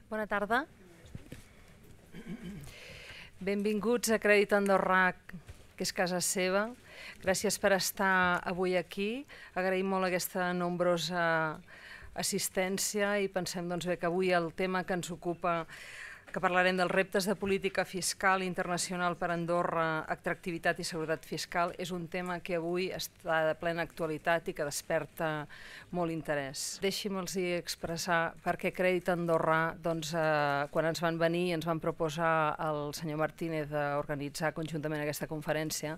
Bona tarda. Benvinguts a Crèdit Andorrà, que és casa seva. Gràcies per estar avui aquí. Agraïm molt aquesta nombrosa assistència i pensem que avui el tema que ens ocupa, que parlarem dels reptes de política fiscal internacional per Andorra, atractivitat i seguretat fiscal, és un tema que avui està de plena actualitat i que desperta molt interès. Deixi'm-los expressar perquè Crèdit Andorrà, quan ens van venir i ens van proposar al senyor Martínez d'organitzar conjuntament aquesta conferència,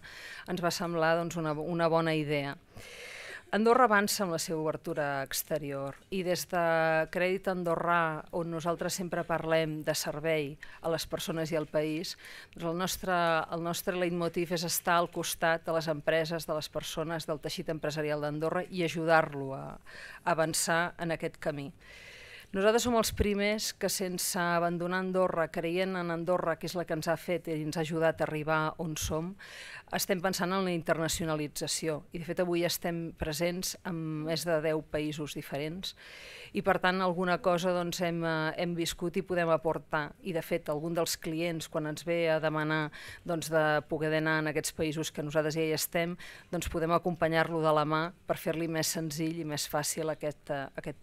ens va semblar una bona idea. Andorra avança amb la seva obertura exterior i des de Crèdit Andorrà, on nosaltres sempre parlem de servei a les persones i al país, el nostre leitmotiv és estar al costat de les empreses, de les persones, del teixit empresarial d'Andorra i ajudar-lo a avançar en aquest camí. Nosaltres som els primers que, sense abandonar Andorra, creient en Andorra, que és la que ens ha fet i ens ha ajudat a arribar on som, estem pensant en la internacionalització. I, de fet, avui estem presents en més de 10 països diferents i, per tant, alguna cosa hem viscut i podem aportar. I, de fet, algun dels clients, quan ens ve a demanar de poder anar en aquests països que nosaltres ja hi estem, podem acompanyar-lo de la mà per fer-li més senzill i més fàcil aquest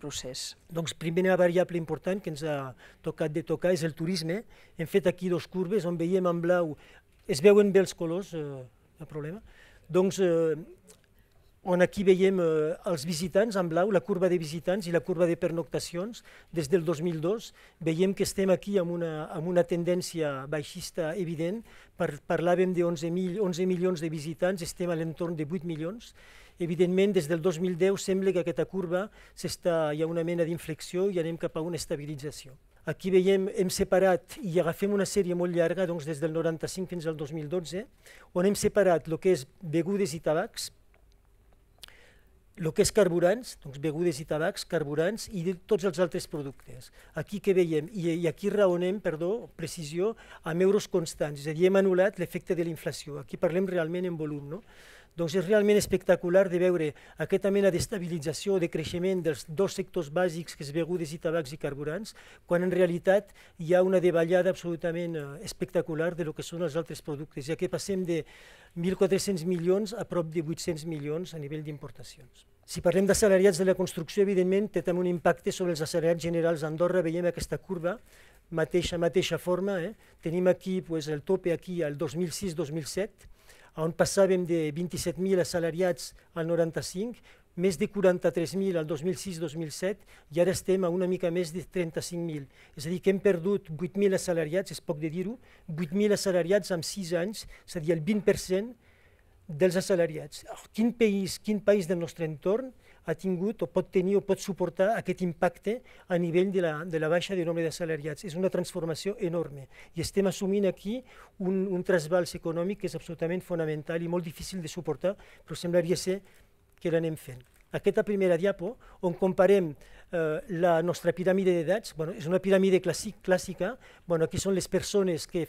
procés. Doncs primera variable important que ens ha tocat de tocar és el turisme. Hem fet aquí dues curves on veiem en blau, es veuen bé els colors, no hi ha problema, doncs on aquí veiem els visitants en blau, la curva de visitants i la curva de pernoctacions. Des del 2002 veiem que estem aquí amb una tendència baixista evident. Parlàvem de 11 milions de visitants, estem a l'entorn de 8 milions. Evidentment, des del 2010 sembla que aquesta curva hi ha una mena d'inflexió i anem cap a una estabilització. Aquí veiem, hem separat i agafem una sèrie molt llarga, des del 95 fins al 2012, on hem separat el que és begudes i tabacs, el que és carburants, begudes i tabacs, carburants i tots els altres productes. Aquí què veiem? I aquí raonem, precisió, amb euros constants, és a dir, hem anul·lat l'efecte de la inflació. Aquí parlem realment en volum, no? Doncs és realment espectacular de veure aquesta mena d'estabilització o de creixement dels dos sectors bàsics, que és begudes i tabacs i carburants, quan en realitat hi ha una davallada absolutament espectacular de lo que són els altres productes, ja que passem de 1.400 milions a prop de 800 milions a nivell d'importacions. Si parlem d'assalariats de la construcció, evidentment té també un impacte sobre els assalariats generals a Andorra. Veiem aquesta curva, mateixa forma. Tenim aquí el tope al 2006-2007, on passàvem de 27.000 assalariats al 95, més de 43.000 al 2006-2007 i ara estem a una mica més de 35.000. És a dir, que hem perdut 8.000 assalariats, és poc de dir-ho, 8.000 assalariats en 6 anys, és a dir, el 20% dels assalariats. Quin país del nostre entorn ha tingut o pot tenir o pot suportar aquest impacte a nivell de la baixa de nombre d'assalariats? És una transformació enorme i estem assumint aquí un trasbals econòmic que és absolutament fonamental i molt difícil de suportar, però semblaria ser que l'anem fent. Aquesta primera diapo, on comparem la nostra piràmide d'edats, és una piràmide clàssica, aquí són les persones que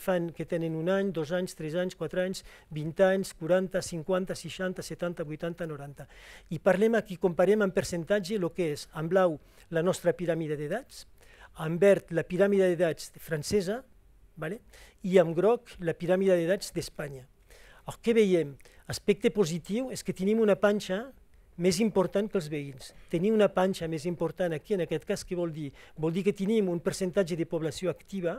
tenen 1 any, 2 anys, 3 anys, 4 anys, 20 anys, 40, 50, 60, 70, 80, 90. I parlem aquí, comparem en percentatge el que és en blau la nostra piràmide d'edats, en verd la piràmide d'edats francesa i en groc la piràmide d'edats d'Espanya. Què veiem? Aspecte positiu és que tenim una panxa més important que els veïns. Tenir una panxa més important aquí, en aquest cas, què vol dir? Vol dir que tenim un percentatge de població activa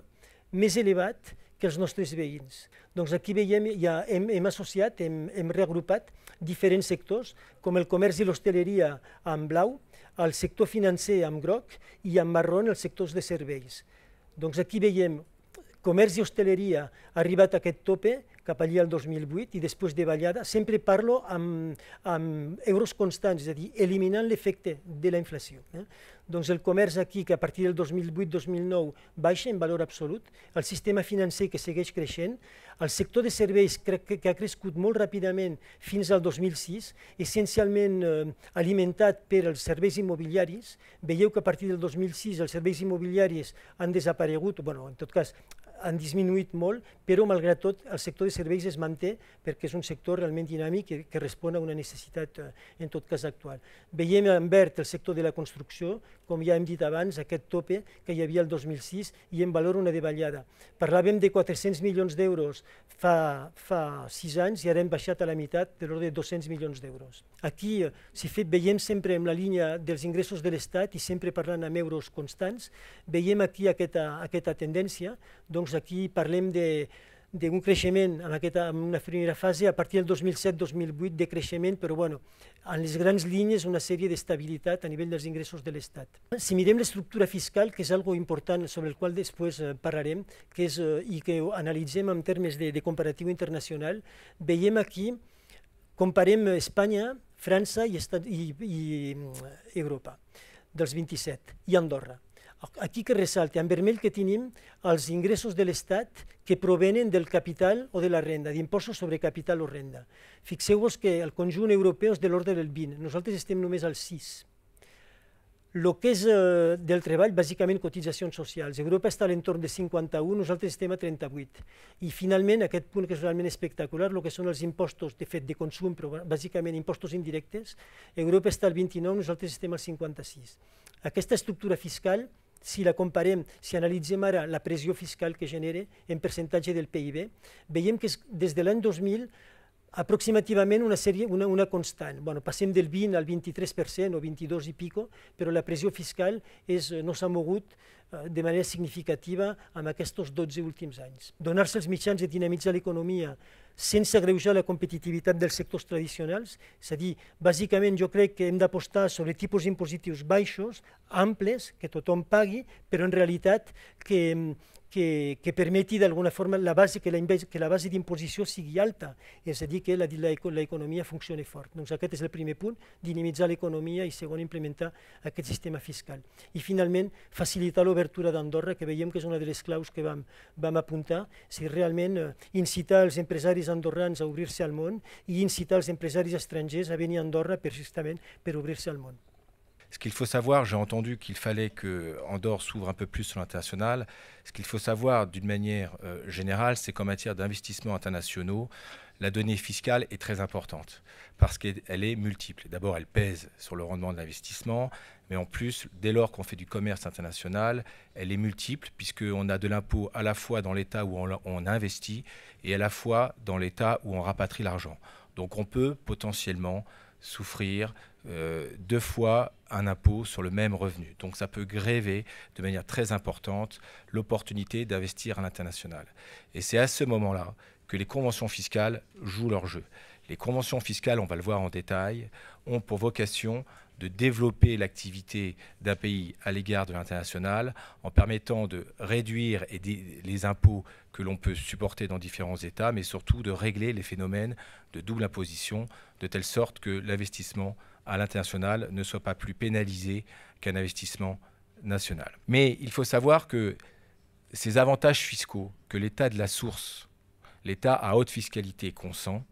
més elevat que els nostres veïns. Doncs aquí veiem, ja hem associat, hem reagrupat diferents sectors, com el comerç i l'hostaleria en blau, el sector financer en groc i en marró els sectors de serveis. Doncs aquí veiem comerç i hostaleria ha arribat a aquest tope cap allí al 2008 i després de ballada. Sempre parlo amb euros constants, és a dir, eliminant l'efecte de la inflació. Doncs el comerç aquí, que a partir del 2008-2009 baixa en valor absolut, el sistema financer que segueix creixent, el sector de serveis que ha crescut molt ràpidament fins al 2006, essencialment alimentat per els serveis immobiliaris. Veieu que a partir del 2006 els serveis immobiliaris han desaparegut, en tot cas, han disminuït molt, però malgrat tot el sector de serveis es manté perquè és un sector realment dinàmic que respon a una necessitat en tot cas actual. Veiem en verd el sector de la construcció, com ja hem dit abans, aquest tope que hi havia el 2006 i en valor una davallada. Parlàvem de 400 milions d'euros fa 6 anys i ara hem baixat a la meitat, de l'ordre de 200 milions d'euros. Aquí, si veiem sempre en la línia dels ingressos de l'Estat i sempre parlant amb euros constants, veiem aquí aquesta tendència. Doncs aquí parlem d'un creixement en una primera fase, a partir del 2007-2008 de creixement, però bueno, en les grans línies una sèrie d'estabilitat a nivell dels ingressos de l'Estat. Si mirem l'estructura fiscal, que és algo important sobre el qual després parlarem, i que analitzem en termes de comparatiu internacional, veiem aquí, comparem Espanya, França i Europa, dels 27, i Andorra. Aquí que ressalta, en vermell que tenim els ingressos de l'Estat que provenen del capital o de la renda, d'impostos sobre capital o renda. Fixeu-vos que el conjunt europeu és de l'ordre del 20, nosaltres estem només al 6. El que és del treball, bàsicament cotitzacions socials. Europa està a l'entorn de 51, nosaltres estem a 38. I finalment, aquest punt que és realment espectacular, el que són els impostos de fet de consum, però bàsicament impostos indirectes, Europa està al 29, nosaltres estem al 56. Aquesta estructura fiscal, si la comparem, si analitzem ara la pressió fiscal que genera en percentatge del PIB, veiem que des de l'any 2000 aproximativament una constant. Bueno, passem del 20 al 23% o 22 i pico, però la pressió fiscal no s'ha mogut de manera significativa en aquests 12 últims anys. Donar-se els mitjans de dinamitzar l'economia sense agreujar la competitivitat dels sectors tradicionals, és a dir, bàsicament jo crec que hem d'apostar sobre tipus impositius baixos, amples, que tothom pagui, però en realitat que permeti d'alguna forma que la base d'imposició sigui alta, és a dir, que l'economia funcioni fort. Doncs aquest és el primer punt, dinamitzar l'economia i segon, implementar aquest sistema fiscal. I finalment, facilitar l'obertura d'Andorra, que veiem que és una de les claus que vam apuntar, si realment incitar els empresaris andorrans a obrir-se al món i incitar els empresaris estrangers a venir a Andorra justament per obrir-se al món. Ce qu'il faut savoir, j'ai entendu qu'il fallait que Andorre s'ouvre un peu plus sur l'international. Ce qu'il faut savoir d'une manière générale, c'est qu'en matière d'investissements internationaux, la donnée fiscale est très importante parce qu'elle est multiple. D'abord, elle pèse sur le rendement de l'investissement, mais en plus, dès lors qu'on fait du commerce international, elle est multiple puisqu'on a de l'impôt à la fois dans l'État où on investit et à la fois dans l'État où on rapatrie l'argent. Donc on peut potentiellement souffrir 2 fois un impôt sur le même revenu. Donc ça peut gréver de manière très importante l'opportunité d'investir à l'international. Et c'est à ce moment-là que les conventions fiscales jouent leur jeu. Les conventions fiscales, on va le voir en détail, ont pour vocation de développer l'activité d'un pays à l'égard de l'international en permettant de réduire les impôts que l'on peut supporter dans différents États, mais surtout de régler les phénomènes de double imposition, de telle sorte que l'investissement à l'international ne soit pas plus pénalisé qu'un investissement national. Mais il faut savoir que ces avantages fiscaux que l'État de la source, l'État à haute fiscalité consent,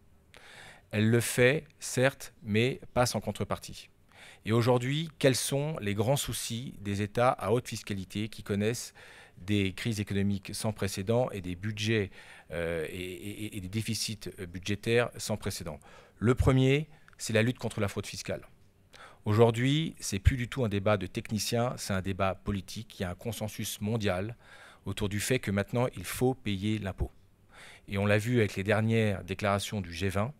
elle le fait, certes, mais pas sans contrepartie. Et aujourd'hui, quels sont les grands soucis des États à haute fiscalité qui connaissent des crises économiques sans précédent et des budgets et des déficits budgétaires sans précédent? Le premier, c'est la lutte contre la fraude fiscale. Aujourd'hui, ce n'est plus du tout un débat de techniciens, c'est un débat politique. Il y a un consensus mondial autour du fait que maintenant, il faut payer l'impôt. Et on l'a vu avec les dernières déclarations du G20,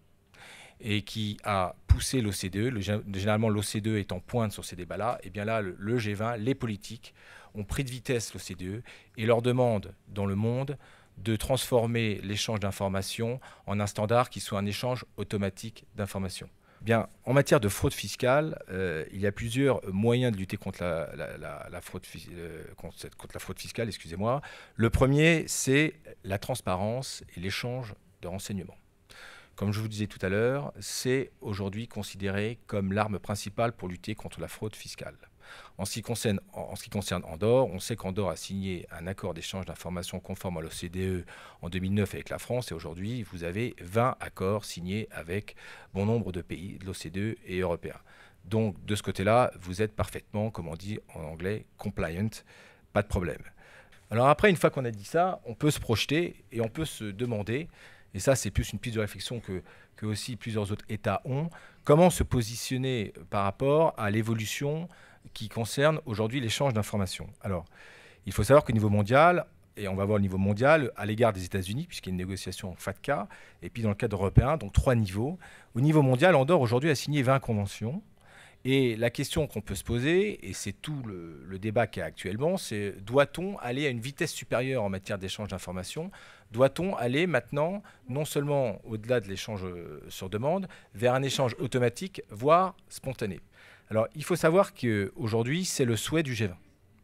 et qui a poussé l'OCDE, généralement l'OCDE est en pointe sur ces débats-là, et bien là, le G20, les politiques, ont pris de vitesse l'OCDE et leur demandent dans le monde de transformer l'échange d'informations en un standard qui soit un échange automatique d'informations. Bien, en matière de fraude fiscale, il y a plusieurs moyens de lutter contre la fraude fiscale. Excusez-moi. Le premier, c'est la transparence et l'échange de renseignements. Comme je vous disais tout à l'heure, c'est aujourd'hui considéré comme l'arme principale pour lutter contre la fraude fiscale. En ce qui concerne Andorre, on sait qu'Andorre a signé un accord d'échange d'informations conforme à l'OCDE en 2009 avec la France, et aujourd'hui, vous avez 20 accords signés avec bon nombre de pays de l'OCDE et européens. Donc, de ce côté-là, vous êtes parfaitement, comme on dit en anglais, compliant, pas de problème. Alors après, une fois qu'on a dit ça, on peut se projeter et on peut se demander, et ça c'est plus une piste de réflexion que aussi plusieurs autres États ont, comment se positionner par rapport à l'évolution qui concerne aujourd'hui l'échange d'informations. Alors, il faut savoir qu'au niveau mondial, et on va voir le niveau mondial à l'égard des États-Unis, puisqu'il y a une négociation FATCA, et puis dans le cadre européen, donc 3 niveaux. Au niveau mondial, Andorre aujourd'hui a signé 20 conventions. Et la question qu'on peut se poser, et c'est tout le débat qu'il y a actuellement, c'est doit-on aller à une vitesse supérieure en matière d'échange d'informations? Doit-on aller maintenant, non seulement au-delà de l'échange sur demande, vers un échange automatique, voire spontané? Alors, il faut savoir qu'aujourd'hui, c'est le souhait du G20.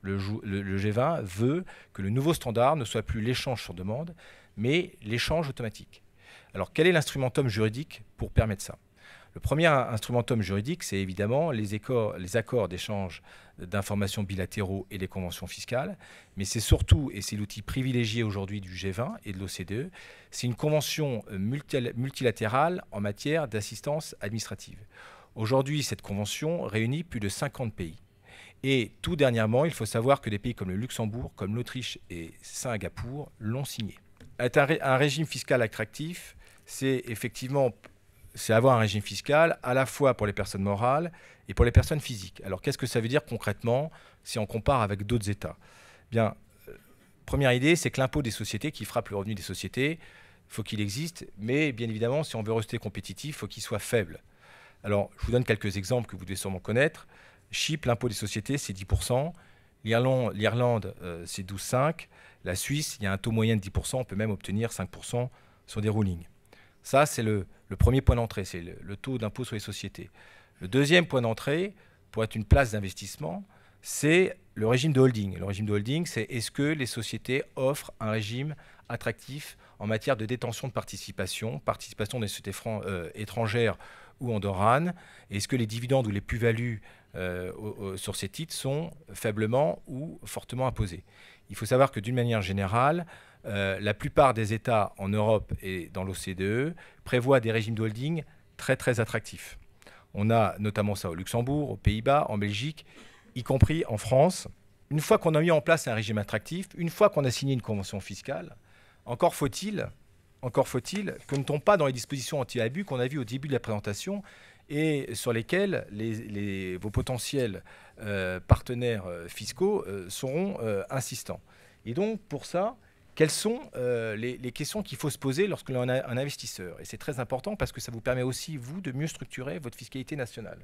Le G20 veut que le nouveau standard ne soit plus l'échange sur demande, mais l'échange automatique. Alors, quel est l'instrumentum juridique pour permettre ça? Le premier instrumentum juridique, c'est évidemment les accords d'échange d'informations bilatéraux et les conventions fiscales, mais c'est surtout, et c'est l'outil privilégié aujourd'hui du G20 et de l'OCDE, c'est une convention multilatérale en matière d'assistance administrative. Aujourd'hui, cette convention réunit plus de 50 pays. Et tout dernièrement, il faut savoir que des pays comme le Luxembourg, comme l'Autriche et Singapour l'ont signé. Un régime fiscal attractif, c'est effectivement avoir un régime fiscal à la fois pour les personnes morales et pour les personnes physiques. Alors qu'est-ce que ça veut dire concrètement si on compare avec d'autres États? Bien, première idée, c'est que l'impôt des sociétés qui frappe le revenu des sociétés, il faut qu'il existe, mais bien évidemment, si on veut rester compétitif, il faut qu'il soit faible. Alors, je vous donne quelques exemples que vous devez sûrement connaître. Chypre, l'impôt des sociétés, c'est 10%. L'Irlande, c'est 12,5%. La Suisse, il y a un taux moyen de 10%. On peut même obtenir 5% sur des rulings. Ça, c'est le premier point d'entrée, c'est le taux d'impôt sur les sociétés. Le deuxième point d'entrée, pour être une place d'investissement, c'est le régime de holding. Le régime de holding, c'est est-ce que les sociétés offrent un régime attractif en matière de détention de participation des sociétés étrangères ou andorranes, et est-ce que les dividendes ou les plus-values sur ces titres sont faiblement ou fortement imposés. Il faut savoir que d'une manière générale, la plupart des États en Europe et dans l'OCDE prévoient des régimes de holding très très attractifs. On a notamment ça au Luxembourg, aux Pays-Bas, en Belgique, y compris en France. Une fois qu'on a mis en place un régime attractif, une fois qu'on a signé une convention fiscale, encore faut-il que ne tombe pas dans les dispositions anti-abus qu'on a vues au début de la présentation et sur lesquelles vos potentiels partenaires fiscaux seront insistants. Et donc, pour ça, quelles sont les questions qu'il faut se poser lorsque l'on a un investisseur? Et c'est très important parce que ça vous permet aussi, vous, de mieux structurer votre fiscalité nationale.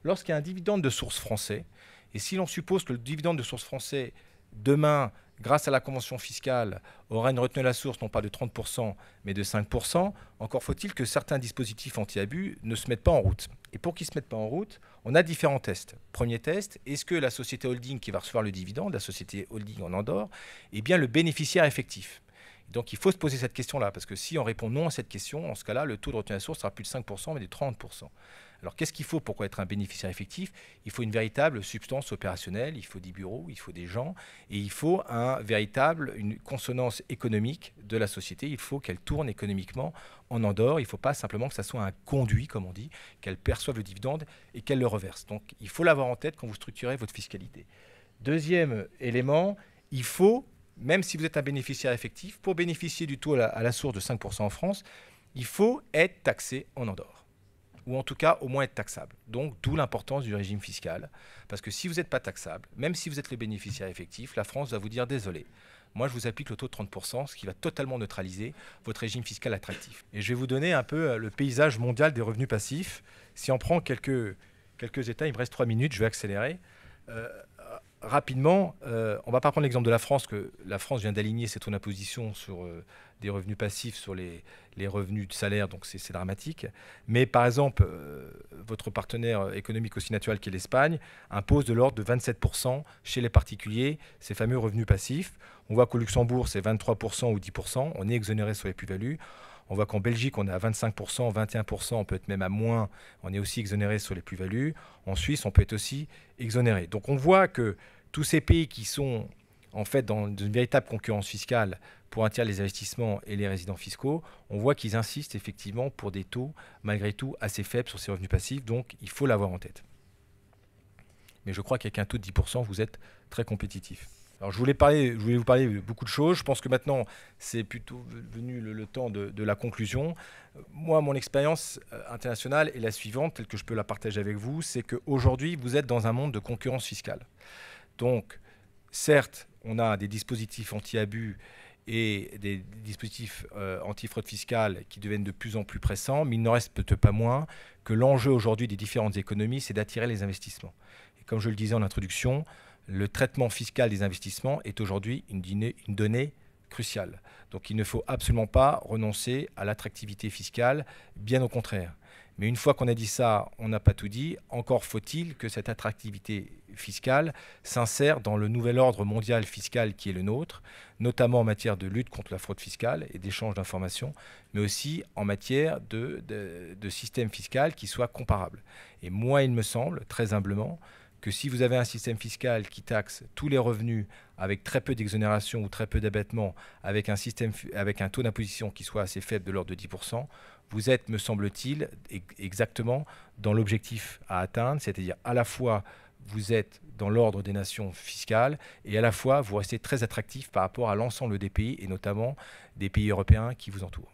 Lorsqu'il y a un dividende de source français, et si l'on suppose que le dividende de source français, demain, grâce à la convention fiscale, aura une retenue à la source non pas de 30%, mais de 5%, encore faut-il que certains dispositifs anti-abus ne se mettent pas en route. Et pour qu'ils ne se mettent pas en route, on a différents tests. Premier test, est-ce que la société holding qui va recevoir le dividende, la société holding en Andorre, est bien le bénéficiaire effectif? Donc il faut se poser cette question-là, parce que si on répond non à cette question, en ce cas-là, le taux de retenue à la source sera plus de 5%, mais de 30%. Alors qu'est-ce qu'il faut pour être un bénéficiaire effectif? Il faut une véritable substance opérationnelle, il faut des bureaux, il faut des gens, et il faut une consonance économique de la société. Il faut qu'elle tourne économiquement en Andorre. Il ne faut pas simplement que ça soit un conduit, comme on dit, qu'elle perçoive le dividende et qu'elle le reverse. Donc il faut l'avoir en tête quand vous structurez votre fiscalité. Deuxième élément, il faut, même si vous êtes un bénéficiaire effectif, pour bénéficier du taux à la source de 5% en France, il faut être taxé en Andorre. Ou en tout cas au moins être taxable. Donc d'où l'importance du régime fiscal. Parce que si vous n'êtes pas taxable, même si vous êtes le bénéficiaire effectif, la France va vous dire désolé. Moi je vous applique le taux de 30%, ce qui va totalement neutraliser votre régime fiscal attractif. Et je vais vous donner un peu le paysage mondial des revenus passifs. Si on prend quelques États, il me reste 3 minutes, je vais accélérer. Rapidement, on ne va pas prendre l'exemple de la France, que la France vient d'aligner ses taux d'imposition sur des revenus passifs sur les revenus de salaire, donc c'est dramatique. Mais par exemple, votre partenaire économique aussi naturel qui est l'Espagne impose de l'ordre de 27% chez les particuliers ces fameux revenus passifs. On voit qu'au Luxembourg, c'est 23% ou 10%, on est exonéré sur les plus-values. On voit qu'en Belgique, on est à 25%, 21%, on peut être même à moins, on est aussi exonéré sur les plus-values. En Suisse, on peut être aussi exonéré. Donc on voit que tous ces pays qui sont en fait dans une véritable concurrence fiscale pour attirer les investissements et les résidents fiscaux, on voit qu'ils insistent effectivement pour des taux malgré tout assez faibles sur ces revenus passifs, donc il faut l'avoir en tête. Mais je crois qu'avec un taux de 10%, vous êtes très compétitif. Alors, je voulais vous parler de beaucoup de choses. Je pense que maintenant, c'est plutôt venu le temps de la conclusion. Moi, mon expérience internationale est la suivante, telle que je peux la partager avec vous, c'est qu'aujourd'hui, vous êtes dans un monde de concurrence fiscale. Donc, certes, on a des dispositifs anti-abus et des dispositifs anti-fraude fiscale qui deviennent de plus en plus pressants, mais il n'en reste peut-être pas moins que l'enjeu aujourd'hui des différentes économies, c'est d'attirer les investissements. Et comme je le disais en introduction, le traitement fiscal des investissements est aujourd'hui une donnée cruciale. Donc il ne faut absolument pas renoncer à l'attractivité fiscale, bien au contraire. Mais une fois qu'on a dit ça, on n'a pas tout dit. Encore faut-il que cette attractivité fiscale s'insère dans le nouvel ordre mondial fiscal qui est le nôtre, notamment en matière de lutte contre la fraude fiscale et d'échange d'informations, mais aussi en matière de système fiscal qui soit comparable. Et moi, il me semble, très humblement, que si vous avez un système fiscal qui taxe tous les revenus avec très peu d'exonération ou très peu d'abattement, avec un taux d'imposition qui soit assez faible de l'ordre de 10%, vous êtes, me semble-t-il, exactement dans l'objectif à atteindre, c'est-à-dire à la fois vous êtes dans l'ordre des nations fiscales et à la fois vous restez très attractif par rapport à l'ensemble des pays et notamment des pays européens qui vous entourent.